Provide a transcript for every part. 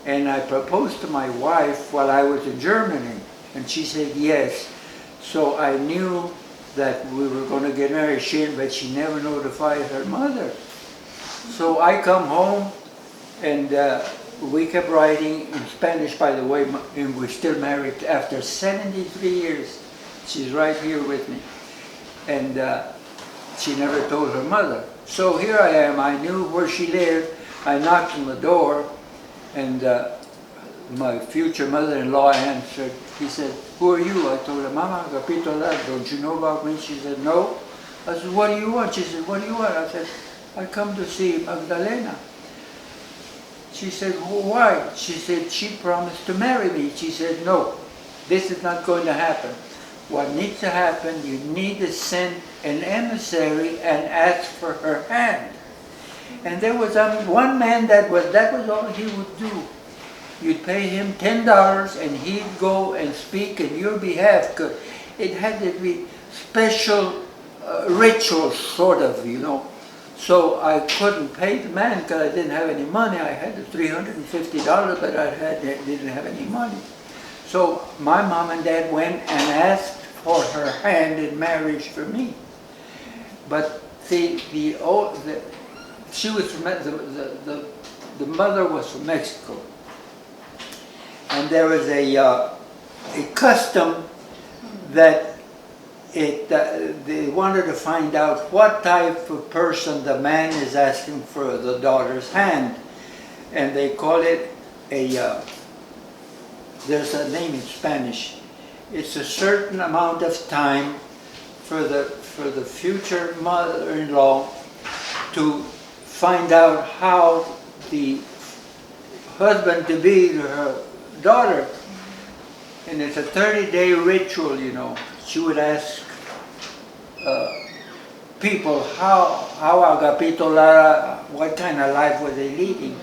And I proposed to my wife while I was in Germany, and she said yes. So I knew that we were going to get married, but she never notified her mother. So I come home, and we kept writing in Spanish, by the way, and we're still married after 73 years. She's right here with me. And she never told her mother. So here I am, I knew where she lived. I knocked on the door, and my future mother-in-law answered. He said, "Who are you?" I told her, "Mama, Agapito Lara, don't you know about me?" She said, "No." I said, "What do you want?" She said, "What do you want?" I said, "I come to see Magdalena." She said, "Well, why?" She said, "She promised to marry me." She said, "No, this is not going to happen. What needs to happen, you need to send an emissary and ask for her hand." And there was one man that was all he would do. You'd pay him $10 and he'd go and speak in your behalf. It had to be special rituals, sort of, you know. So I couldn't pay the man because I didn't have any money. I had the $350, but didn't have any money. So my mom and dad went and asked for her hand in marriage for me. But she was from the mother was from Mexico, and there was a custom that they wanted to find out what type of person the man is asking for the daughter's hand, and they call it there's a name in Spanish. It's a certain amount of time for the future mother-in-law to find out how the husband-to-be to her daughter. And it's a 30-day ritual, you know. She would ask people how Agapito Lara, what kind of life were they leading.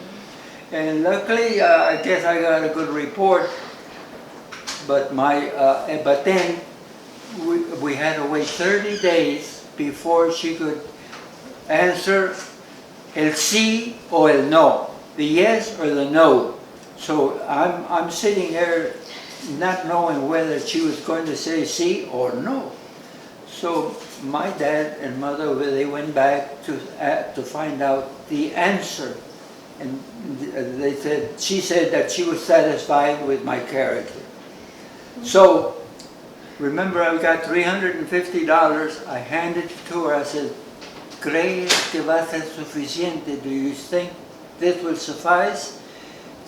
And luckily, I guess I got a good report. But then we had to wait 30 days before she could answer el sí or el no, the yes or the no. So I'm sitting there not knowing whether she was going to say sí or no. So my dad and mother, they went back to find out the answer, and she said that she was satisfied with my character. So remember, I got $350. I handed it to her. I said, "¿Crees que va a ser suficiente? Do you think this will suffice?"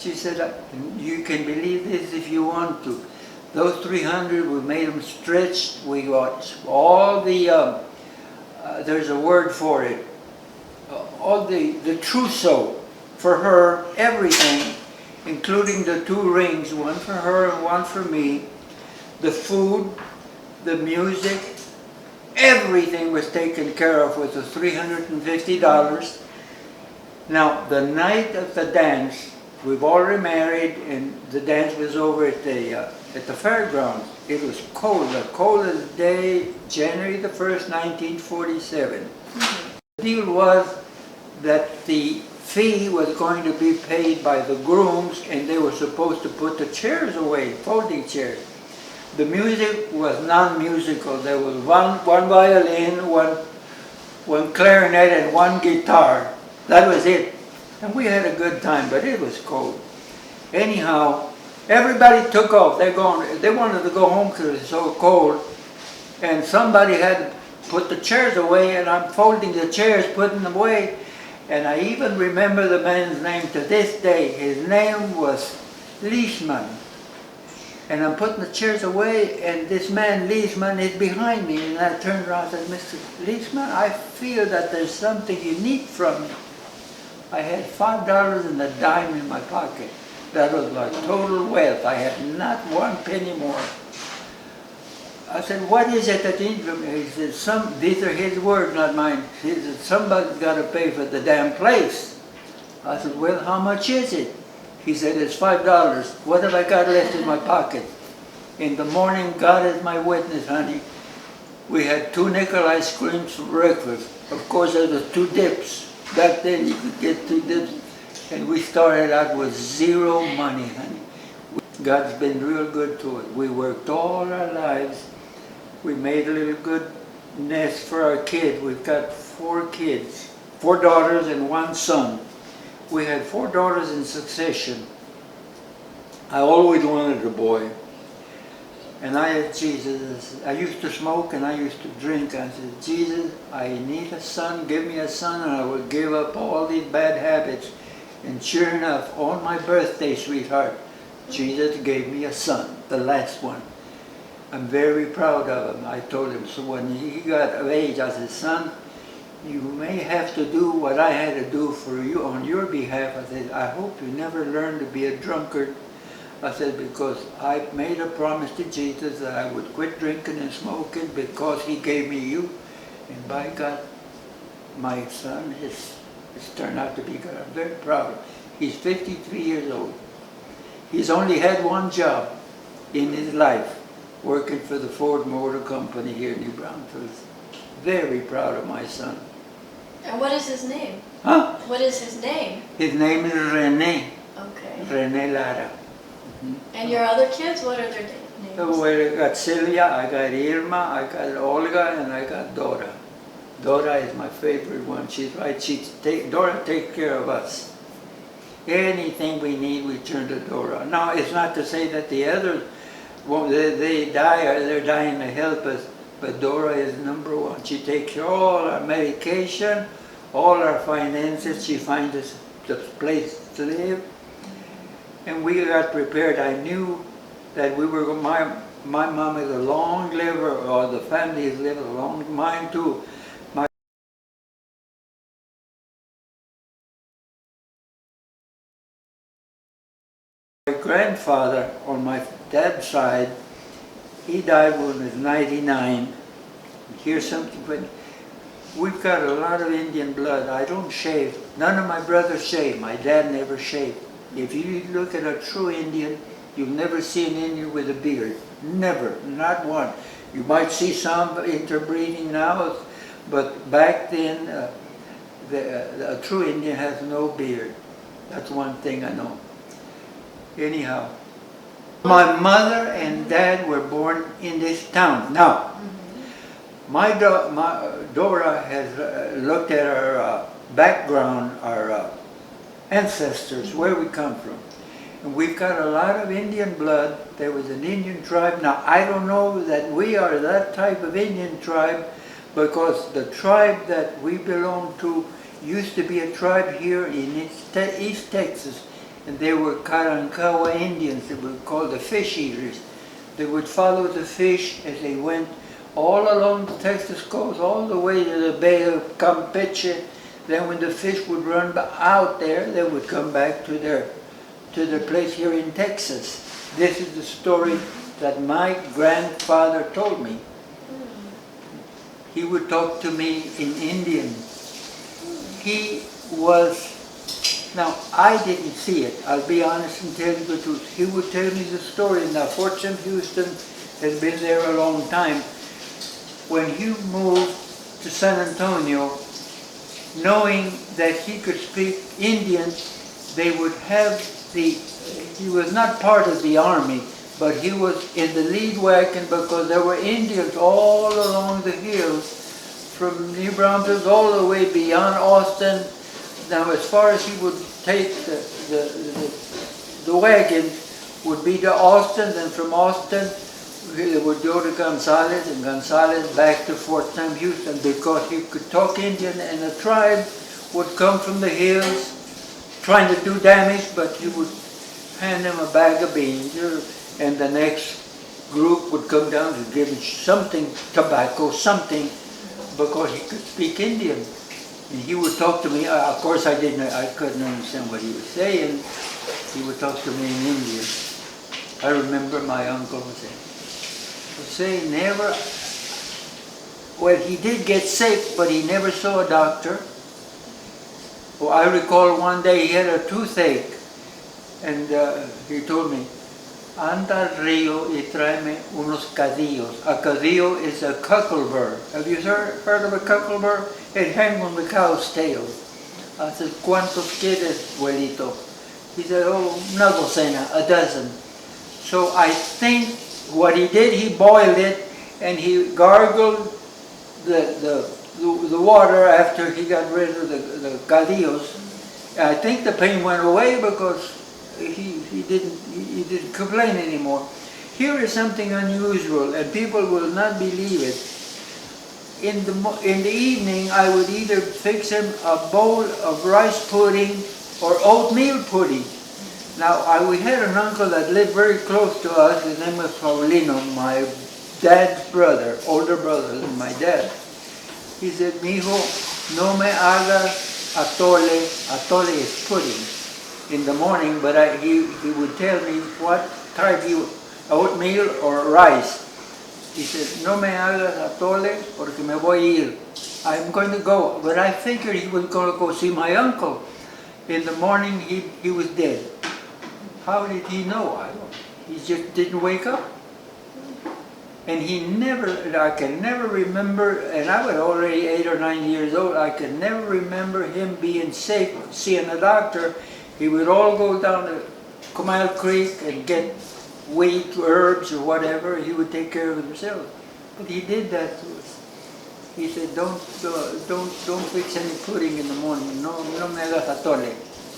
She said, "You can believe this if you want to." Those 300, we made them stretch. We got all the, there's a word for it, all the trousseau for her, everything, including the 2 rings, one for her and one for me. The food, the music, everything was taken care of with the $350. Now, the night of the dance, we've already married, and the dance was over at the fairgrounds. It was cold, the coldest day, January the 1st, 1947. The deal was that the fee was going to be paid by the grooms, and they were supposed to put the chairs away, folding chairs. The music was non-musical. There was one violin, one clarinet, and one guitar. That was it. And we had a good time, but it was cold. Anyhow, everybody took off. They wanted to go home because it was so cold. And somebody had to put the chairs away, and I'm folding the chairs, putting them away. And I even remember the man's name to this day. His name was Leishman. And I'm putting the chairs away, and this man, Leishman, is behind me. And I turned around and said, "Mr. Leishman, I feel that there's something you need from me." I had $5 and a dime in my pocket. That was like total wealth. I had not one penny more. I said, "What is it that you need from me?" He said, these are his words, not mine. He said, "Somebody's got to pay for the damn place." I said, "Well, how much is it?" He said, "It's $5. What have I got left in my pocket?" In the morning, God is my witness, honey. We had 2 nickel ice creams for breakfast. Of course, there were 2 dips. Back then, you could get 2 dips. And we started out with zero money, honey. God's been real good to us. We worked all our lives. We made a little good nest for our kids. We've got 4 kids, 4 daughters and 1 son. We had 4 daughters in succession. I always wanted a boy. And I asked Jesus, I used to smoke and I used to drink. I said, Jesus, I need a son, give me a son, and I will give up all these bad habits. And sure enough, on my birthday, sweetheart, Jesus gave me a son, the last one. I'm very proud of him. I told him, so when he got of age, I said, son, you may have to do what I had to do for you on your behalf. I said, I hope you never learn to be a drunkard. I said, because I made a promise to Jesus that I would quit drinking and smoking because he gave me you. And by God, my son has turned out to be good. I'm very proud of him. He's 53 years old. He's only had one job in his life, working for the Ford Motor Company here in New Braunfels. Very proud of my son. And what is his name? Huh? What is his name? His name is Rene. Okay. Rene Lara. And your other kids, what are their names? Well, I got Celia, I got Irma, I got Olga, and I got Dora. Dora is my favorite one. She's right. Dora takes care of us. Anything we need, we turn to Dora. Now, it's not to say that the others, they die or they're dying to help us, but Dora is number one. She takes care of all our medication, all our finances. She finds us the place to live. And we got prepared. I knew that we were, my mom is a long liver, or the family is living long, mine too. My grandfather on my dad's side, he died when he was 99. Here's something funny. We've got a lot of Indian blood. I don't shave. None of my brothers shave. My dad never shaved. If you look at a true Indian, you'll never see an Indian with a beard. Never, not one. You might see some interbreeding now, but back then, a true Indian has no beard. That's one thing I know. Anyhow, my mother and dad were born in this town. Now, my Dora has looked at our background, our ancestors, where we come from. And we've got a lot of Indian blood. There was an Indian tribe. Now, I don't know that we are that type of Indian tribe, because the tribe that we belong to used to be a tribe here in East Texas, and they were Karankawa Indians. They were called the fish eaters. They would follow the fish as they went all along the Texas coast, all the way to the Bay of Campeche. Then when the fish would run out there, they would come back to their place here in Texas. This is the story that my grandfather told me. He would talk to me in Indian. He was, now I didn't see it, I'll be honest and tell you the truth. He would tell me the story. Now Fort Sam Houston has been there a long time. When he moved to San Antonio, knowing that he could speak Indian, they would have he was not part of the army, but he was in the lead wagon, because there were Indians all along the hills, from New Braunfels all the way beyond Austin. Now, as far as he would take the wagon, would be to Austin, then from Austin, they would go to Gonzales, and Gonzales back to Fort Sam Houston, because he could talk Indian, and the tribe would come from the hills trying to do damage, but he would hand them a bag of beans, and the next group would come down to give him something, tobacco, something, because he could speak Indian. And he would talk to me. Of course, I couldn't understand what he was saying. He would talk to me in Indian. I remember my uncle would say never. Well, he did get sick, but he never saw a doctor. Well, I recall one day he had a toothache, and he told me, "Anda al río y tráeme unos cadillos." A cadillo is a cocklebur. Have you heard of a cocklebur? It hangs on the cow's tail. I said, ¿cuántos quieres, abuelito? He said, oh, una docena, a dozen. So I think what he did, he boiled it and he gargled the water after he got rid of the caldillos. I think the pain went away because he didn't complain anymore. Here is something unusual, and people will not believe it. In the evening, I would either fix him a bowl of rice pudding or oatmeal pudding. Now, we had an uncle that lived very close to us. His name was Paulino, my dad's brother, older brother than my dad. He said, "Mijo, no me hagas atole." Atole is pudding in the morning, but he would tell me what type oatmeal or rice. He said, "No me hagas atole porque me voy a ir. I'm going to go." But I figured he was going to go see my uncle. In the morning, he was dead. How did he know? I don't know. He just didn't wake up. And I can never remember, and I was already 8 or 9 years old, I can never remember him being sick, seeing a doctor. He would all go down to Comal Creek and get wheat, herbs, or whatever. He would take care of himself. But he did that to us. He said, don't fix any pudding in the morning. No me hagas atole.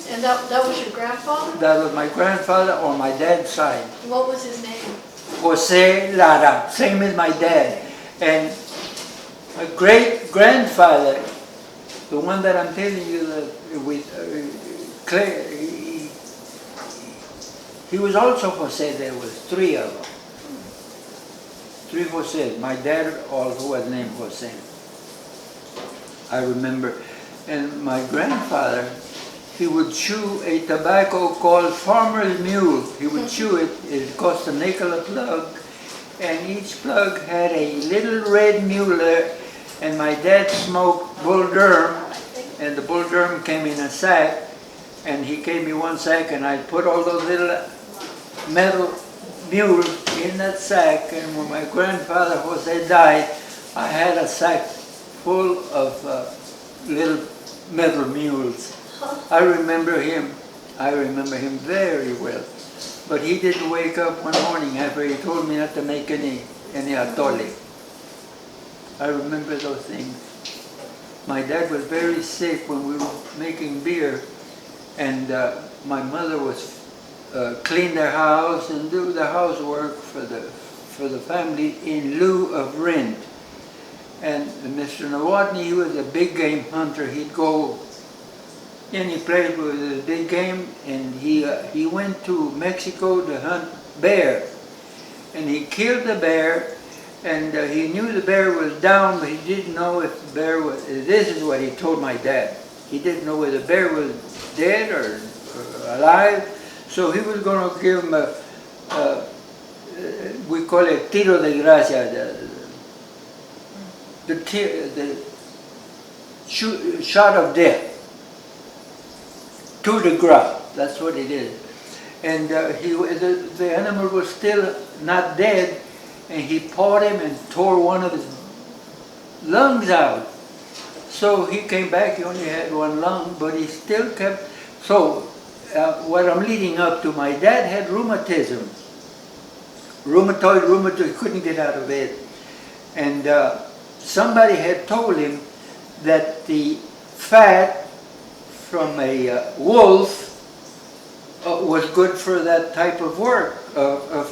And that was your grandfather? That was my grandfather on my dad's side. What was his name? Jose Lara, same as my dad. And my great-grandfather, the one that I'm telling you that with Claire, he was also Jose. There was 3 of them. 3 Jose. My dad also was named Jose. I remember. And my grandfather, he would chew a tobacco called Farmer's Mule. He would chew it. It cost a nickel a plug. And each plug had a little red mule there. And my dad smoked Bull Durham. And the Bull Durham came in a sack. And he gave me 1 sack. And I put all those little metal mules in that sack. And when my grandfather Jose died, I had a sack full of little metal mules. I remember him very well. But he didn't wake up one morning after he told me not to make any atole. I remember those things. My dad was very sick when we were making beer, and my mother was clean their house and do the housework for the family in lieu of rent. And Mr. Nawatney, he was a big game hunter. He'd go any place with a big game, and he went to Mexico to hunt bear. And he killed the bear, and he knew the bear was down, but he didn't know if the bear was, this is what he told my dad. He didn't know whether the bear was dead or alive, so he was going to give him we call it tiro de gracia, the shot of death to the ground. That's what it is. And the animal was still not dead, and he pawed him and tore one of his lungs out. So he came back, he only had 1 lung, but he still kept. So what I'm leading up to, my dad had rheumatism. Rheumatoid, he couldn't get out of bed. And somebody had told him that the fat from a wolf was good for that type of work, of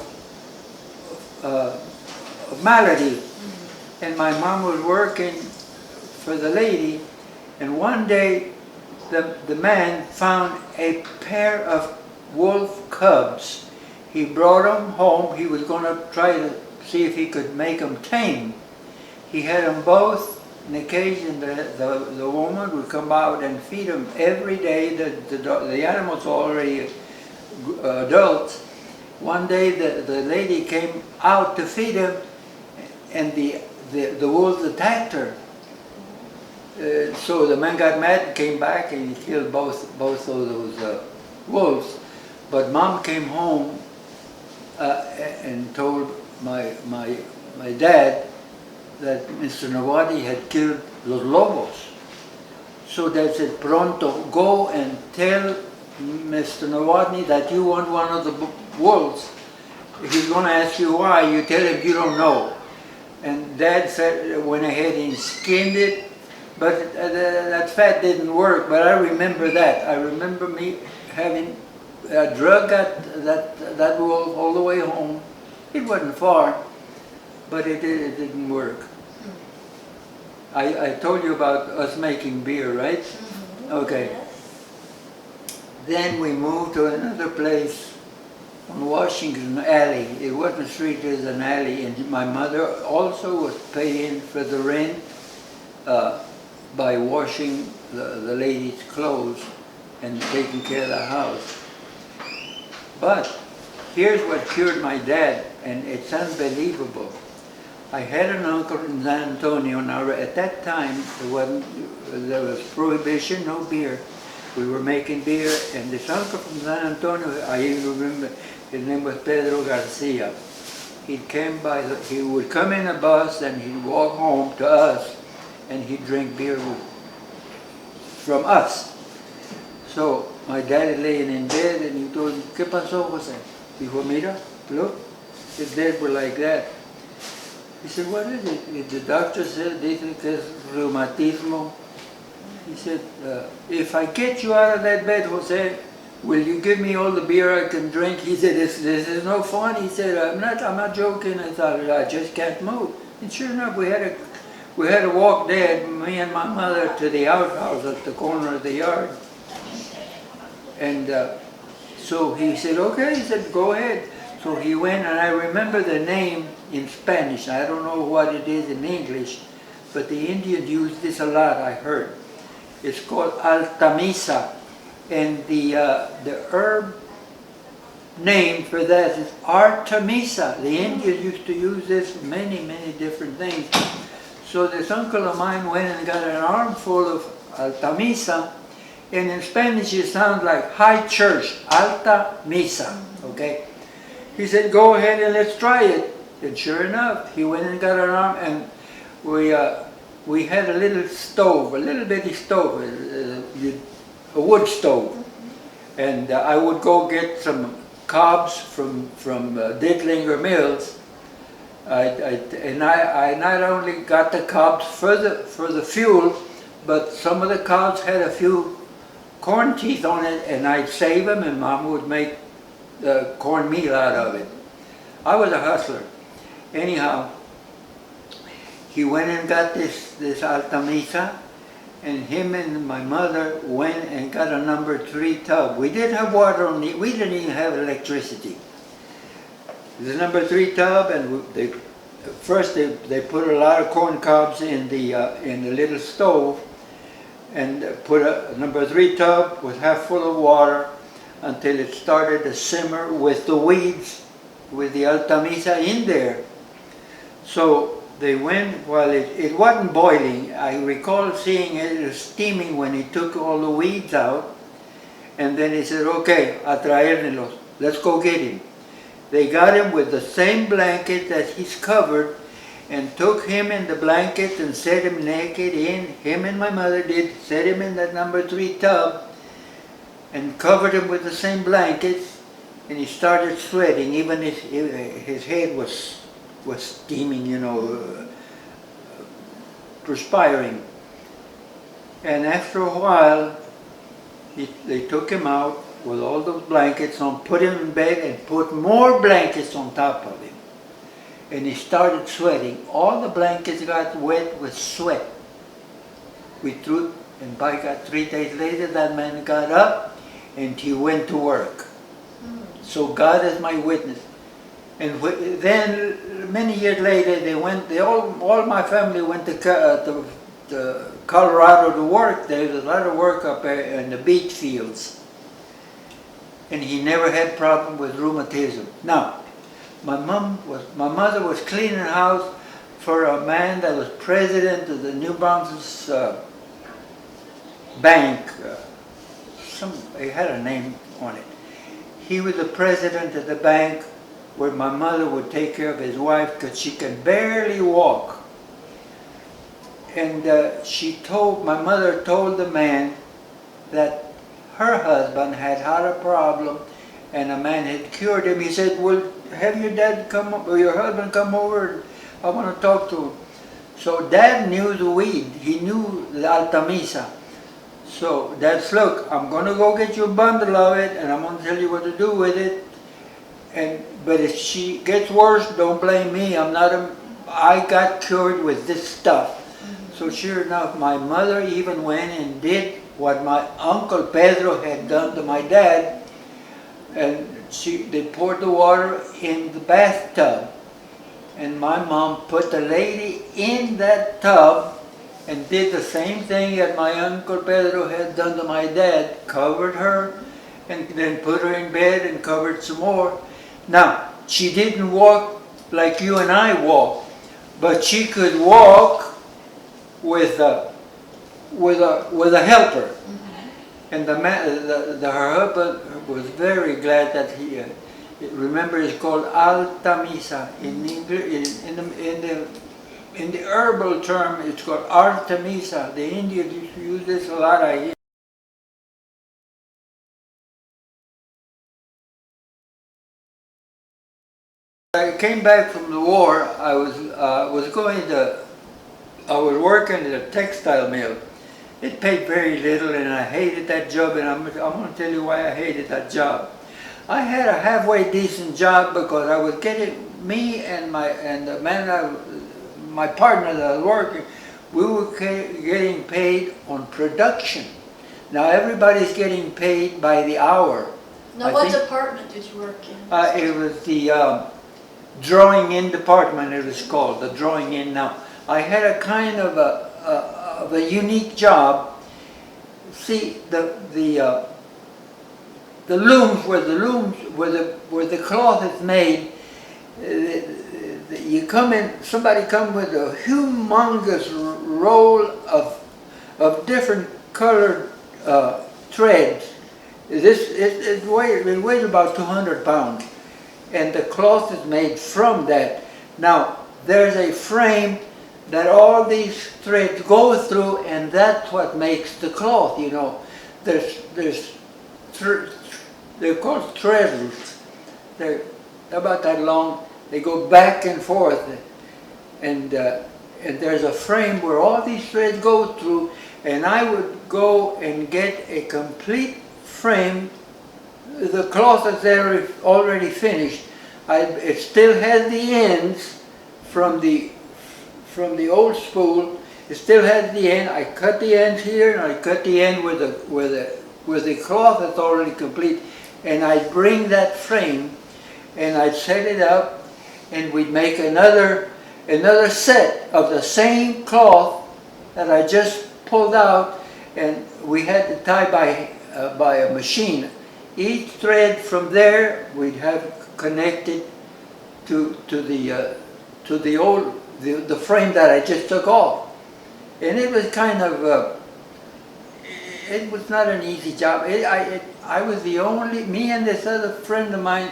malady. And my mom was working for the lady, and one day the man found a pair of wolf cubs. He brought them home. He was going to try to see if he could make them tame. He had them both in a cage, and the woman would come out and feed them every day. The animals were already adults. One day the lady came out to feed him, and the wolves attacked her. So the man got mad and came back, and he killed both of those wolves. But Mom came home and told my dad that Mr. Nawati had killed los lobos. So they said, pronto, go and tell Mr. Novotny that you want one of the wolves. If he's going to ask you why, you tell him you don't know. And Dad said, went ahead and skinned it, but that fat didn't work. But I remember that. I remember me having drug that wolf all the way home. It wasn't far, but it didn't work. I told you about us making beer, right? Mm-hmm. Okay. Yes. Then we moved to another place on Washington Alley. It wasn't a street, it was an alley. And my mother also was paying for the rent by washing the ladies' clothes and taking care of the house. But here's what cured my dad, and it's unbelievable. I had an uncle in San Antonio. Now at that time there was prohibition, no beer. We were making beer, and this uncle from San Antonio, I even remember his name was Pedro Garcia. He would come in a bus and he'd walk home to us, and he'd drink beer from us. So my daddy laying in bed, and he told him, ¿Qué pasó, Jose? Dijo, mira, look, his legs were like that. He said, what is it? The doctor said, dice que es reumatismo. He said, if I get you out of that bed, Jose, will you give me all the beer I can drink? He said, this is no fun. He said, I'm not joking. I thought, I just can't move. And sure enough, we had to walk Dad, me and my mother, to the outhouse at the corner of the yard. And so he said, okay. He said, go ahead. So he went, and I remember the name in Spanish. I don't know what it is in English, but the Indians use this a lot, I heard. It's called Altamisa, and the herb name for that is Artemisa. The Indians used to use this many different things. So this uncle of mine went and got an armful of Altamisa, and in Spanish it sounds like high church, Alta Misa, okay? He said, go ahead and let's try it. And sure enough, he went and got an arm, and we had a little stove, a little bitty stove, a wood stove. And I would go get some cobs from Dittlinger Mills. And I not only got the cobs for the fuel, but some of the cobs had a few corn teeth on it, and I'd save them, and Mom would make cornmeal out of it. I was a hustler. Anyhow, he went and got this Altamisa, and him and my mother went and got a number 3 tub. We didn't have water on we didn't even have electricity. The number 3 tub, and first they put a lot of corn cobs in the little stove, and put a number 3 tub with half full of water until it started to simmer with the weeds, with the Altamisa in there. So they went, while it wasn't boiling. I recall seeing it steaming when he took all the weeds out, and then he said, okay, a traérnelos, let's go get him. They got him with the same blanket that he's covered, and took him in the blanket and set him naked in, him and my mother did, set him in that number 3 tub, and covered him with the same blankets, and he started sweating. Even his head was steaming, you know, perspiring. And after a while, they took him out with all those blankets on, put him in bed, and put more blankets on top of him. And he started sweating. All the blankets got wet with sweat. We threw, and by God, 3 days later, that man got up and he went to work. So God is my witness. And then many years later, all my family went to Colorado to work. There was a lot of work up there in the beet fields. And he never had problem with rheumatism. Now, my mother was cleaning house for a man that was president of the New Braunfels Bank. He had a name on it. He was the president of the bank, where my mother would take care of his wife because she could barely walk. my mother told the man that her husband had had a problem and a man had cured him. He said, well, have your dad come or your husband come over, I want to talk to him. So Dad knew the weed, he knew the Altamisa. So Dad said, look, I'm going to go get you a bundle of it and I'm going to tell you what to do with it. But if she gets worse, don't blame me. I got cured with this stuff. So sure enough, my mother even went and did what my Uncle Pedro had done to my dad. And they poured the water in the bathtub. And my mom put the lady in that tub and did the same thing that my Uncle Pedro had done to my dad. Covered her and then put her in bed and covered some more. Now, she didn't walk like you and I walk, but she could walk with a helper. And her husband was very glad that he, remember it's called Altamisa. In English, in the herbal term, it's called Artemisa. The Indians use this a lot, I hear. I came back from the war. I was working at a textile mill. It paid very little and I hated that job, and I'm going to tell you why I hated that job. I had a halfway decent job because I was getting, me and the man, my partner that I was working, we were getting paid on production. Now everybody's getting paid by the hour. Now what department did you work in? It was the drawing in department, it was called, the drawing in. Now, I had a kind of a unique job. See, the looms, where the cloth is made, you come in, somebody come with a humongous roll of different colored threads. It weighs about 200 pounds. And the cloth is made from that. Now, there's a frame that all these threads go through, and that's what makes the cloth, you know. They're called treadles. They're about that long. They go back and forth. And there's a frame where all these threads go through, and I would go and get a complete frame. The cloth is there already finished. It still has the ends from the old spool. It still has the end. I cut the ends here, and I cut the end where the cloth is already complete. And I'd bring that frame, and I'd set it up, and we'd make another set of the same cloth that I just pulled out, and we had to tie by a machine. Each thread from there we'd have connected to the frame that I just took off, and it was kind of it was not an easy job. I was me and this other friend of mine,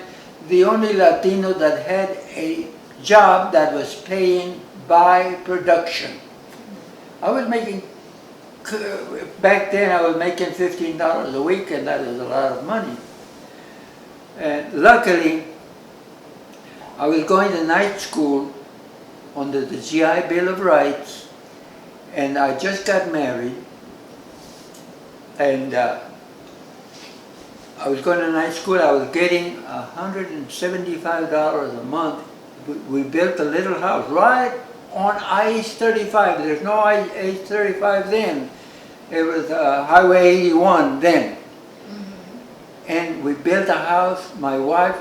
the only Latino that had a job that was paying by production. I was making. Back then I was making $15 a week, and that was a lot of money. And luckily, I was going to night school under the GI Bill of Rights, and I just got married, and I was going to night school. I was getting $175 a month. We built a little house right on I-35. There's no I-35 then. It was Highway 81 then. And we built a house. My wife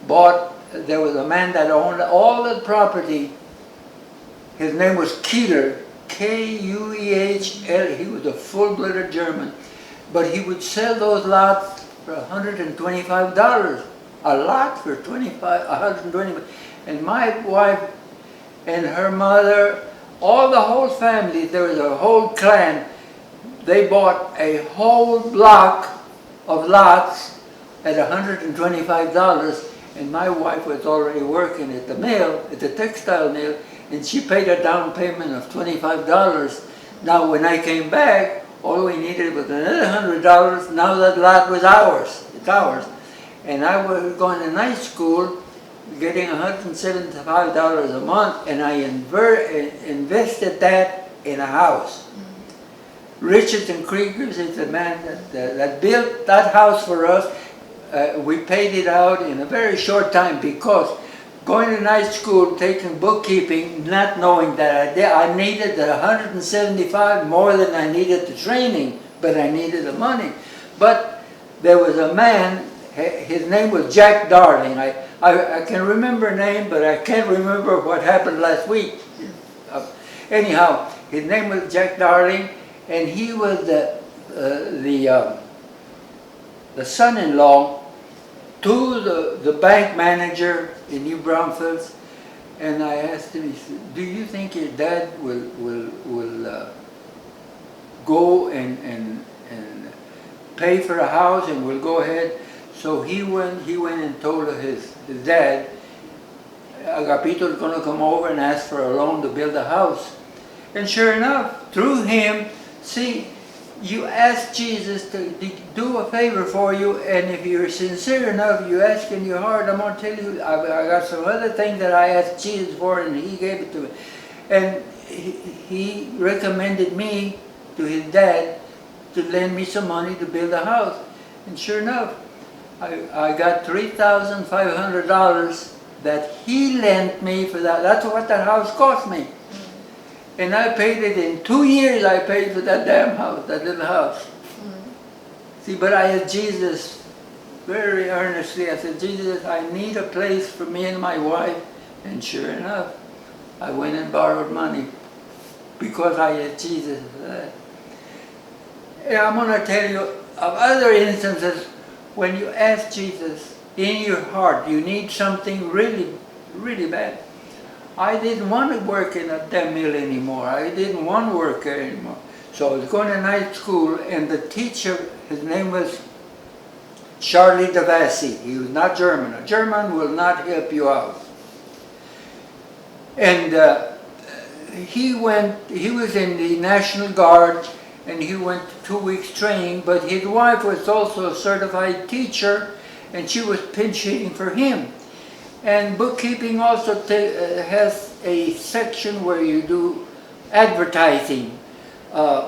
bought, there was a man that owned all the property. His name was Keeler, K-U-E-H-L. He was a full-blooded German. But he would sell those lots for $125. A lot for $125. And my wife and her mother, the whole family, there was a whole clan. They bought a whole block of lots at $125, and my wife was already working at the mill, at the textile mill, and she paid a down payment of $25. Now when I came back, all we needed was another $100. Now that lot was ours. It's ours. And I was going to night school, getting $175 a month, and I invested that in a house. Richards and Kriegers is the man that built that house for us. We paid it out in a very short time because going to night school, taking bookkeeping, not knowing that I needed the $175 more than I needed the training, but I needed the money. But there was a man, his name was Jack Darling. I can remember a name, but I can't remember what happened last week. Anyhow, his name was Jack Darling, and he was the son-in-law to the bank manager in New Braunfels, and I asked him, he said, do you think your dad will go and pay for a house and will go ahead? So he went and told his dad, Agapito is going to come over and ask for a loan to build a house. And sure enough, through him, see, you ask Jesus to do a favor for you, and if you're sincere enough, you ask in your heart. I'm going to tell you, I got some other things that I asked Jesus for, and he gave it to me. And he recommended me to his dad to lend me some money to build a house. And sure enough, I got $3,500 that he lent me for that. That's what that house cost me. And I paid it in 2 years. I paid for that damn house, that little house. See, but I asked Jesus very earnestly. I said, Jesus, I need a place for me and my wife. And sure enough, I went and borrowed money because I asked Jesus for that. And I'm going to tell you of other instances when you ask Jesus in your heart, you need something really, really bad. I didn't want to work in a damn mill anymore. I didn't want to work there anymore. So I was going to night school, and the teacher, his name was Charlie Devassi. He was not German. A German will not help you out. And he was in the National Guard, and he went 2 weeks training, but his wife was also a certified teacher, and she was pinch hitting for him. And bookkeeping also has a section where you do advertising,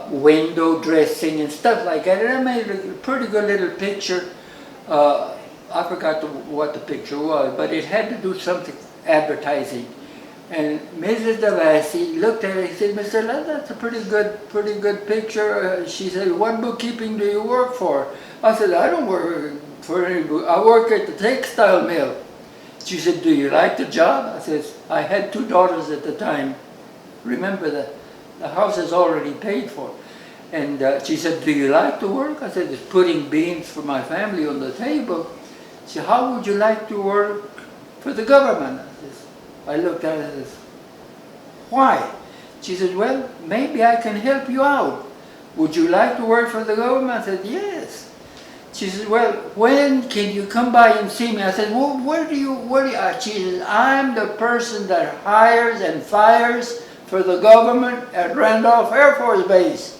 window dressing and stuff like that. And I made a pretty good little picture. I forgot what the picture was, but it had to do something advertising. And Mrs. Devassi looked at it and said, Mr. Lara, that's a pretty good picture. She said, what bookkeeping do you work for? I said, I don't work for any book. I work at the textile mill. She said, do you like the job? I said, I had 2 daughters at the time. Remember that the house is already paid for. And she said, do you like to work? I said, it's putting beans for my family on the table. She said, how would you like to work for the government? I looked at her and said, why? She said, well, maybe I can help you out. Would you like to work for the government? I said, yes. She said, well, when can you come by and see me? I said, well, where do you, she said, I'm the person that hires and fires for the government at Randolph Air Force Base.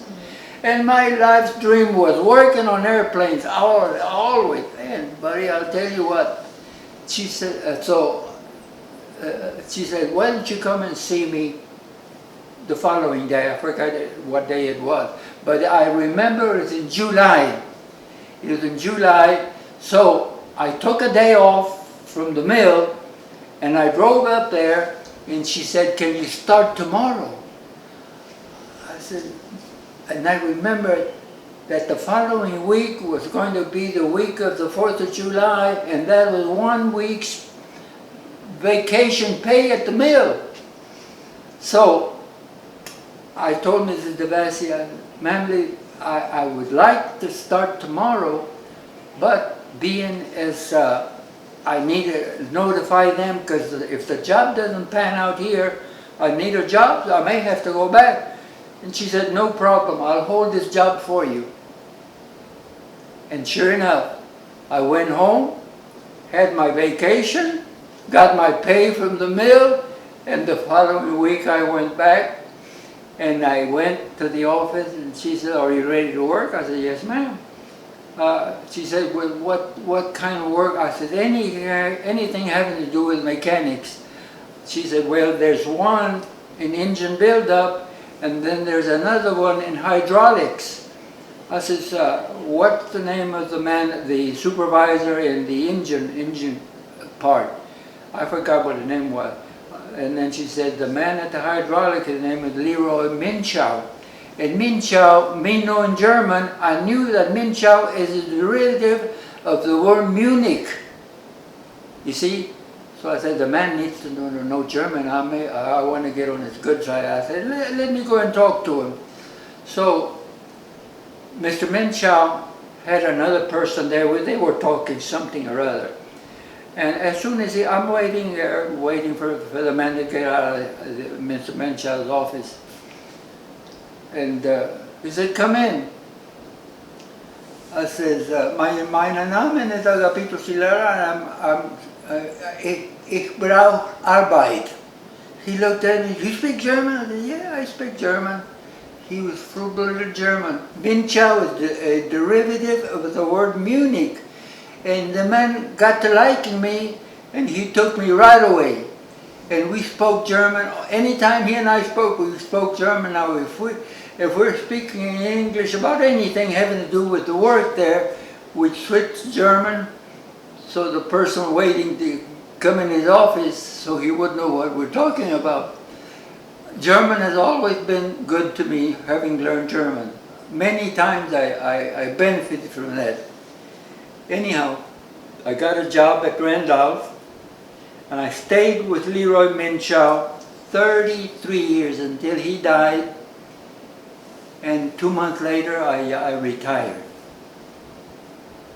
And my life's dream was working on airplanes, always. And buddy, I'll tell you what, she said, she said, why don't you come and see me the following day? I forgot what day it was. But I remember it was in July. It was in July, so I took a day off from the mill, and I drove up there, and she said, can you start tomorrow? I said, and I remember that the following week was going to be the week of the 4th of July, and that was 1 week's vacation pay at the mill. So I told Mrs. Devassi, ma'am, I would like to start tomorrow, but being as I need to notify them, because if the job doesn't pan out here, I need a job, I may have to go back. And she said, no problem, I'll hold this job for you. And sure enough, I went home, had my vacation, got my pay from the mill, And the following week I went back, and I went to the office, and she said, "Are you ready to work?" I said, "Yes, ma'am." She said, "Well, what kind of work?" I said, anything having to do with mechanics." She said, "Well, there's one in engine buildup, and then there's another one in hydraulics." I said, "What's the name of the man, the supervisor in the engine part?" I forgot what the name was. And then she said, "The man at the hydraulic, his name is Leroy Minchow." And Minchow, Mino in German, I knew that Minchow is a derivative of the word Munich. You see? So I said, the man needs to know German. I want to get on his good side. I said, let me go and talk to him. So Mr. Minchow had another person there where they were talking something or other. And as soon as I'm waiting there, waiting for the man to get out of Mr. Minchow's office. And he said, "Come in." I says, "Mein Name ist Agapito Lara, and ich brauche Arbeit." He looked at me, "You speak German?" I said, "Yeah, I speak German." He was full-blooded German. Minchow is a derivative of the word Munich. And the man got to liking me, and he took me right away. And we spoke German. Anytime he and I spoke, we spoke German. Now, if we're speaking in English about anything having to do with the work there, we switch German, so the person waiting to come in his office, so he would know what we're talking about. German has always been good to me, having learned German. Many times I benefited from that. Anyhow, I got a job at Randolph, and I stayed with Leroy Minchow 33 years until he died, and 2 months later I retired.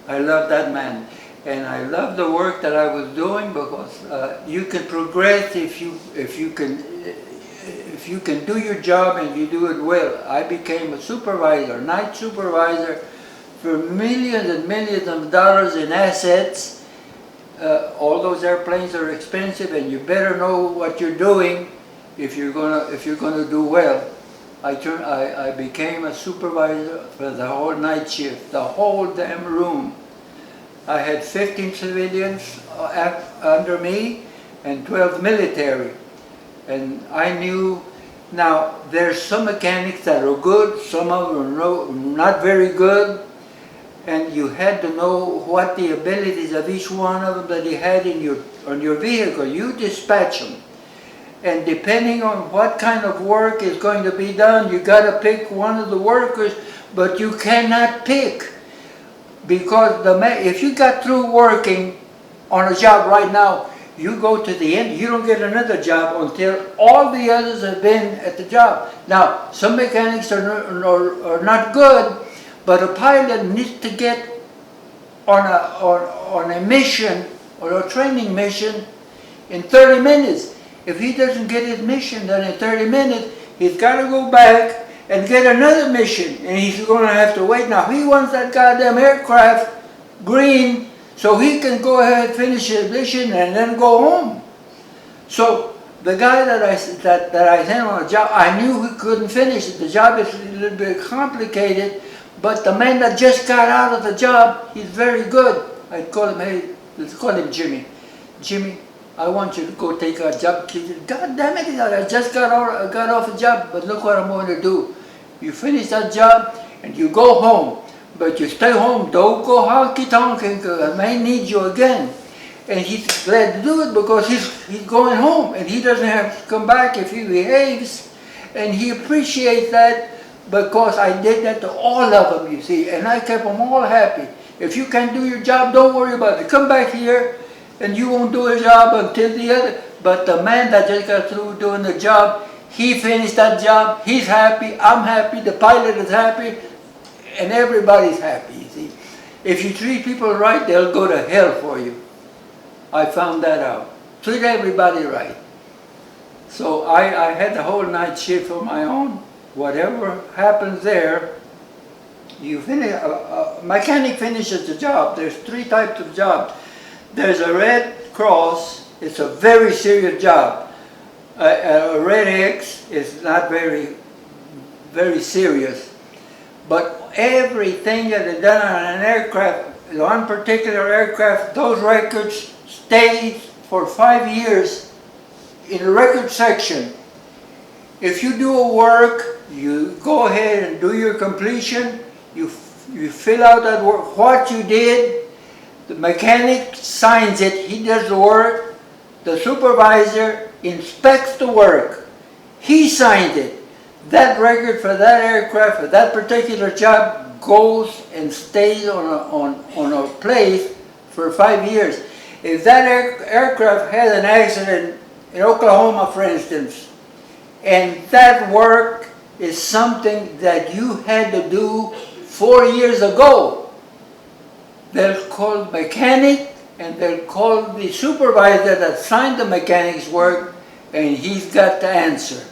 I love that man, and I love the work that I was doing, because you can progress if you can do your job and you do it well. I became a supervisor, night supervisor, for millions and millions of dollars in assets. All those airplanes are expensive, and you better know what you're doing if you're gonna do well. I became a supervisor for the whole night shift, the whole damn room. I had 15 civilians under me and 12 military, and I knew. Now there's some mechanics that are good, some of them are not very good. And you had to know what the abilities of each one of them that you had on your vehicle. You dispatch them. And depending on what kind of work is going to be done, you got to pick one of the workers, but you cannot pick. Because if you got through working on a job right now, you go to the end, you don't get another job until all the others have been at the job. Now, some mechanics are not good, but a pilot needs to get on a mission or a training mission in 30 minutes. If he doesn't get his mission done in 30 minutes, he's got to go back and get another mission, and he's going to have to wait. Now, he wants that goddamn aircraft green so he can go ahead and finish his mission and then go home. So the guy that I sent on a job, I knew he couldn't finish it. The job is a little bit complicated. But the man that just got out of the job, he's very good. I'd call him, "Hey, let's call him Jimmy. Jimmy, I want you to go take a job." He said, "God damn it, I just got off a job, but look what I'm going to do. You finish that job and you go home. But you stay home, don't go honky-tonking, because I may need you again." And he's glad to do it, because he's going home, and he doesn't have to come back if he behaves. And he appreciates that, because I did that to all of them, you see, and I kept them all happy. If you can't do your job, don't worry about it. Come back here, and you won't do a job until the other. But the man that just got through doing the job, he finished that job, he's happy, I'm happy, the pilot is happy, and everybody's happy, you see. If you treat people right, they'll go to hell for you. I found that out. Treat everybody right. So I had the whole night shift on my own. Whatever happens there, you finish. A mechanic finishes the job. There's 3 types of jobs. There's a Red Cross. It's a very serious job. A red X is not very serious, but everything that is done on an aircraft, one particular aircraft, those records stay for 5 years in the record section. If you do a work, you go ahead and do your completion, you fill out that work, what you did, the mechanic signs it, he does the work, the supervisor inspects the work, he signed it. That record for that aircraft, for that particular job, goes and stays on a place for 5 years. If that aircraft has an accident in Oklahoma, for instance, and that work is something that you had to do 4 years ago, they'll call the mechanic and they'll call the supervisor that signed the mechanic's work, and he's got the answer.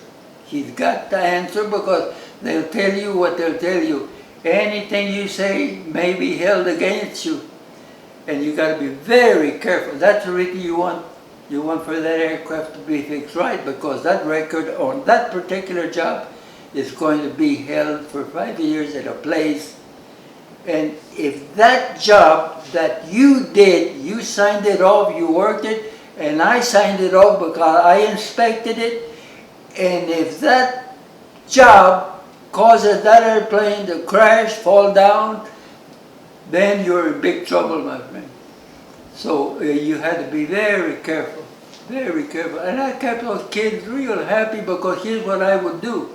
He's got the answer because they'll tell you what they'll tell you. Anything you say may be held against you, and you got to be very careful. That's the reason you want for that aircraft to be fixed right, because that record on that particular job is going to be held for 5 years at a place. And if that job that you did, you signed it off, you worked it, and I signed it off because I inspected it, and if that job causes that airplane to crash, fall down, then you're in big trouble, my friend. So you had to be very careful, very careful. And I kept those kids real happy, because here's what I would do.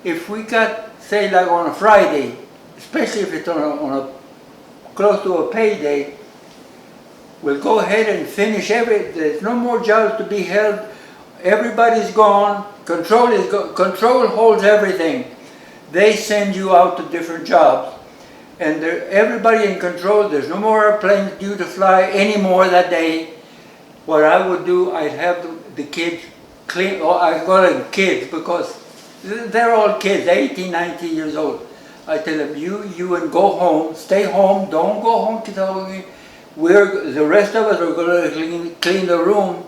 If we got, say like on a Friday, especially if it's on a close to a payday, we'll go ahead and finish there's no more jobs to be held. Everybody's gone. Control holds everything. They send you out to different jobs, and everybody in control. There's no more airplanes due to fly anymore that day. What I would do, I'd have the kids clean. Oh, I call them kids because they're all kids, 18, 19 years old. I tell them, you and go home, stay home, don't go home to the rest of us are going to clean the room,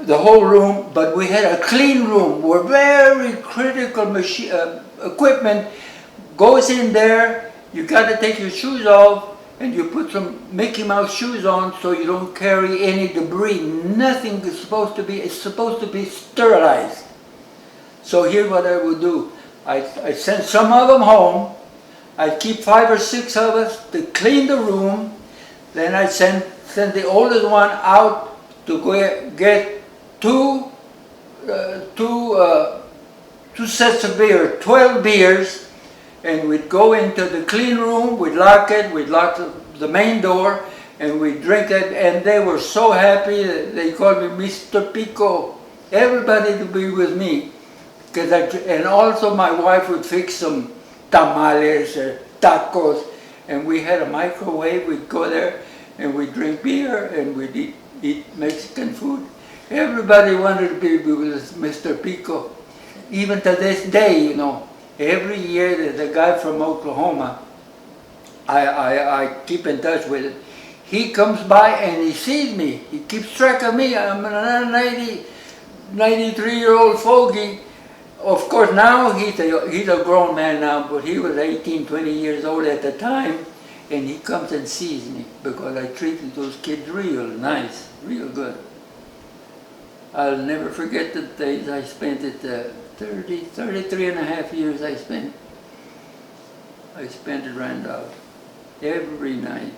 the whole room, but we had a clean room where very critical equipment goes in there. You got to take your shoes off, and you put some Mickey Mouse shoes on so you don't carry any debris. Nothing is supposed to be, it's supposed to be sterilized. So here's what I would do. I send some of them home. I'd keep 5 or 6 of us to clean the room. Then I'd send the oldest one out to go get two sets of beer, 12 beers, and we'd go into the clean room, we'd lock it, we'd lock the main door, and we'd drink it, and they were so happy that they called me Mr. Pico. Everybody to be with me. And also my wife would fix some tamales or tacos, and we had a microwave. We'd go there and we'd drink beer and we'd eat Mexican food. Everybody wanted to be with Mr. Pico. Even to this day, you know, every year there's a guy from Oklahoma I keep in touch with it. He comes by and he sees me. He keeps track of me. I'm a 93-year-old fogey. Of course, now he's a grown man now, but he was 18, 20 years old at the time, and he comes and sees me because I treated those kids real nice, real good. I'll never forget the days I spent at 33 and a half years I spent at Randolph every night.